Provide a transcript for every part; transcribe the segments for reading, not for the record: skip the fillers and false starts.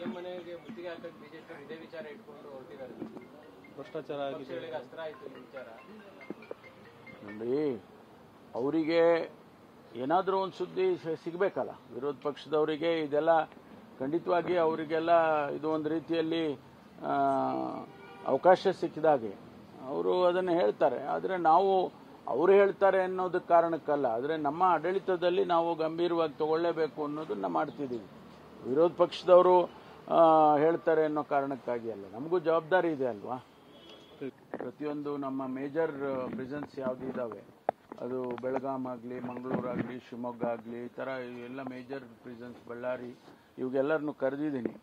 CM ಮನೆಗೆ ಮುತ್ತಿಗೆ ಹಾಕಕ್ಕೆ ಬಿಜೆಪಿ ಇದೇ ವಿಚಾರ ಇಟ್ಕೊಂಡು ಹೊರಟಿದ್ದಾರೆ. ಭ್ರಷ್ಟಾಚಾರ ಆಗಿದೆ, ಅಸ್ತ್ರ ಆಯ್ತು ಈ ವಿಚಾರ. ನೋಡಿ, ಅವರಿಗೆ ಏನಾದರೂ ಒಂದು ಸುದ್ದಿ ಸಿಗಬೇಕಲ್ಲ. ವಿರೋಧ ಪಕ್ಷದವರಿಗೆ ಇದೆಲ್ಲ ಖಂಡಿತವಾಗಿ ಅವರಿಗೆಲ್ಲ ಇದು ಒಂದು ರೀತಿಯಲ್ಲಿ ಅವಕಾಶ ಸಿಕ್ಕಿದಾಗೆ ಅವರು ಅದನ್ನು ಹೇಳ್ತಾರೆ. ಆದರೆ ನಾವು ಅವರು ಹೇಳ್ತಾರೆ ಅನ್ನೋದಕ್ಕೆ ಕಾರಣಕ್ಕಲ್ಲ, ಆದರೆ ನಮ್ಮ ಆಡಳಿತದಲ್ಲಿ ನಾವು ಗಂಭೀರವಾಗಿ ತಗೊಳ್ಳೇಬೇಕು ಅನ್ನೋದನ್ನ ಮಾಡ್ತಿದ್ದೀವಿ. ವಿರೋಧ ಪಕ್ಷದವರು ಹೇಳ್ತಾರೆ ಅನ್ನೋ ಕಾರಣಕ್ಕಾಗಿ ಅಲ್ಲ, ನಮಗೂ ಜವಾಬ್ದಾರಿ ಇದೆ ಅಲ್ವಾ. ಪ್ರತಿಯೊಂದು ನಮ್ಮ ಮೇಜರ್ ಪ್ರಿಸನ್ಸ್ ಯಾವ್ದು ಇದಾವೆ, ಅದು ಬೆಳಗಾಂ ಆಗಲಿ, ಮಂಗಳೂರಾಗಲಿ, ಶಿವಮೊಗ್ಗ ಆಗಲಿ, ಈ ಥರ ಎಲ್ಲ ಮೇಜರ್ ಪ್ರಿಸನ್ಸ್, ಬಳ್ಳಾರಿ, ಇವಾಗೆಲ್ಲರನ್ನು ಕರೆದಿದ್ದೀನಿ.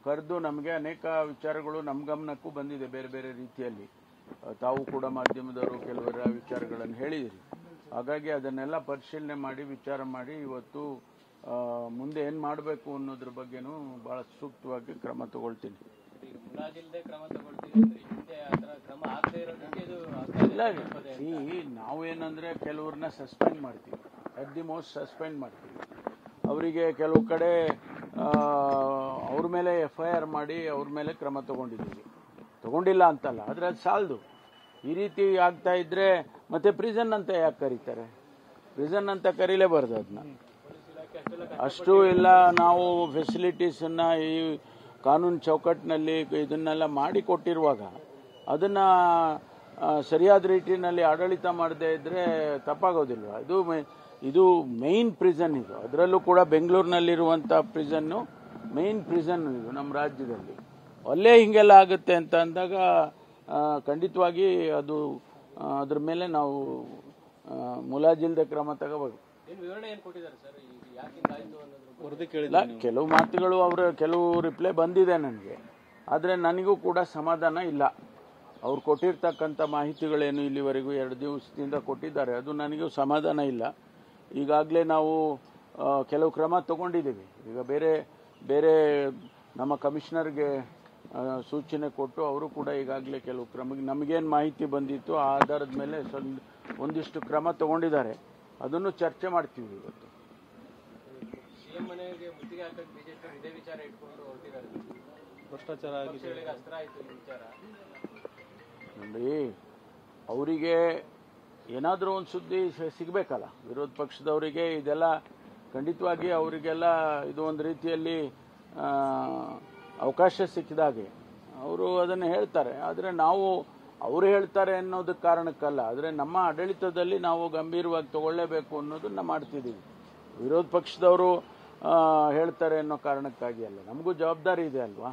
ಕರೆದು ನಮಗೆ ಅನೇಕ ವಿಚಾರಗಳು ನಮ್ಮ ಗಮನಕ್ಕೂ ಬಂದಿದೆ ಬೇರೆ ಬೇರೆ ರೀತಿಯಲ್ಲಿ. ತಾವು ಕೂಡ ಮಾಧ್ಯಮದವರು ಕೆಲವರ ವಿಚಾರಗಳನ್ನು ಹೇಳಿದಿರಿ. ಹಾಗಾಗಿ ಅದನ್ನೆಲ್ಲ ಪರಿಶೀಲನೆ ಮಾಡಿ ವಿಚಾರ ಮಾಡಿ ಇವತ್ತು ಮುಂದೆ ಏನು ಮಾಡಬೇಕು ಅನ್ನೋದ್ರ ಬಗ್ಗೆನೂ ಬಹಳ ಸೂಕ್ತವಾಗಿ ಕ್ರಮ ತಗೊಳ್ತೀನಿ. ಇಲ್ಲ, ನಾವೇನಂದ್ರೆ ಕೆಲವ್ರನ್ನ ಸಸ್ಪೆಂಡ್ ಮಾಡ್ತೀವಿ, ಅಟ್ ದಿ ಮೋಸ್ಟ್ ಸಸ್ಪೆಂಡ್ ಮಾಡ್ತೀವಿ. ಅವರಿಗೆ ಕೆಲವು ಕಡೆ ಅವ್ರ ಮೇಲೆ FIR ಮಾಡಿ ಅವ್ರ ಮೇಲೆ ಕ್ರಮ ತಗೊಂಡಿಲ್ಲ ಅಂತಲ್ಲ, ಆದರೆ ಅದು ಸಾಲದು. ಈ ರೀತಿ ಆಗ್ತಾ ಇದ್ರೆ ಮತ್ತೆ ಪ್ರಿಸನ್ ಅಂತ ಯಾಕೆ ಕರೀತಾರೆ? ಪ್ರಿಸನ್ ಅಂತ ಕರೀಲೇಬಾರ್ದು ಅದನ್ನ. ಅಷ್ಟು ಇಲ್ಲ, ನಾವು ಫೆಸಿಲಿಟೀಸನ್ನ ಈ ಕಾನೂನು ಚೌಕಟ್ಟಿನಲ್ಲಿ ಇದನ್ನೆಲ್ಲ ಮಾಡಿ ಕೊಟ್ಟಿರುವಾಗ ಅದನ್ನ ಸರಿಯಾದ ರೀತಿಯಲ್ಲಿ ಆಡಳಿತ ಮಾಡದೇ ಇದ್ರೆ ತಪ್ಪಾಗೋದಿಲ್ವಾ? ಇದು ಮೈನ್ ಪ್ರಿಸನ್, ಇದು ಅದರಲ್ಲೂ ಕೂಡ ಬೆಂಗಳೂರಿನಲ್ಲಿರುವಂಥ ಪ್ರಿಸನ್ನು ಮೈನ್ ಪ್ರಿಸನ್ ಇದು ನಮ್ಮ ರಾಜ್ಯದಲ್ಲಿ. ಅಲ್ಲೇ ಹಿಂಗೆಲ್ಲ ಆಗುತ್ತೆ ಅಂತ ಅಂದಾಗ ಖಂಡಿತವಾಗಿ ಅದು ಅದ್ರ ಮೇಲೆ ನಾವು ಮುಲಾಜಿಲ್ಲದೆ ಕ್ರಮ ತಗೋಬೇಕು. ಕೆಲವು ಮಾತುಗಳು ಕೆಲವು ರಿಪ್ಲೈ ಬಂದಿದೆ ನನಗೆ, ಆದರೆ ನನಗೂ ಕೂಡ ಸಮಾಧಾನ ಇಲ್ಲ. ಅವ್ರು ಕೊಟ್ಟಿರ್ತಕ್ಕಂಥ ಮಾಹಿತಿಗಳೇನು ಇಲ್ಲಿವರೆಗೂ 2 ದಿವಸದಿಂದ ಕೊಟ್ಟಿದ್ದಾರೆ, ಅದು ನನಗೂ ಸಮಾಧಾನ ಇಲ್ಲ. ಈಗಾಗಲೇ ನಾವು ಕೆಲವು ಕ್ರಮ ತಗೊಂಡಿದ್ದೀವಿ. ಈಗ ಬೇರೆ ನಮ್ಮ ಕಮಿಷನರ್ಗೆ ಸೂಚನೆ ಕೊಟ್ಟು ಅವರು ಕೂಡ ಈಗಾಗಲೇ ಕೆಲವು ನಮಗೇನು ಮಾಹಿತಿ ಬಂದಿತ್ತು ಆ ಆಧಾರದ ಮೇಲೆ ಒಂದಿಷ್ಟು ಕ್ರಮ ತಗೊಂಡಿದ್ದಾರೆ. ಅದನ್ನು ಚರ್ಚೆ ಮಾಡ್ತೀವಿ ಇವತ್ತು. ಸಿಎಂ ಮನೆಗೆ ಮುತ್ತಿಗೆ ಹಾಕಕ್ಕೆ ಬಿಜೆಪಿ ಇದೇ ವಿಚಾರ ಇಟ್ಕೊಂಡು ಹೊರಟಿದ್ದಾರೆ. ಭ್ರಷ್ಟಾಚಾರ ಆಗಿದೆ, ಅಸ್ತ್ರ ಆಯ್ತು ಈ ವಿಚಾರ. ನೋಡಿ, ಅವರಿಗೆ ಏನಾದರೂ ಒಂದು ಸುದ್ದಿ ಸಿಗಬೇಕಲ್ಲ. ವಿರೋಧ ಪಕ್ಷದವರಿಗೆ ಇದೆಲ್ಲ ಖಂಡಿತವಾಗಿ ಅವರಿಗೆಲ್ಲ ಇದು ಒಂದು ರೀತಿಯಲ್ಲಿ ಅವಕಾಶ ಸಿಕ್ಕಿದಾಗೆ ಅವರು ಅದನ್ನು ಹೇಳ್ತಾರೆ. ಆದರೆ ನಾವು ಅವರು ಹೇಳ್ತಾರೆ ಅನ್ನೋದಕ್ಕೆ ಕಾರಣಕ್ಕಲ್ಲ, ಆದರೆ ನಮ್ಮ ಆಡಳಿತದಲ್ಲಿ ನಾವು ಗಂಭೀರವಾಗಿ ತಗೊಳ್ಳೇಬೇಕು ಅನ್ನೋದನ್ನ ಮಾಡ್ತಿದ್ದೀವಿ. ವಿರೋಧ ಪಕ್ಷದವರು ಹೇಳ್ತಾರೆ ಅನ್ನೋ ಕಾರಣಕ್ಕಾಗಿ ಅಲ್ಲ, ನಮಗೂ ಜವಾಬ್ದಾರಿ ಇದೆ ಅಲ್ವಾ.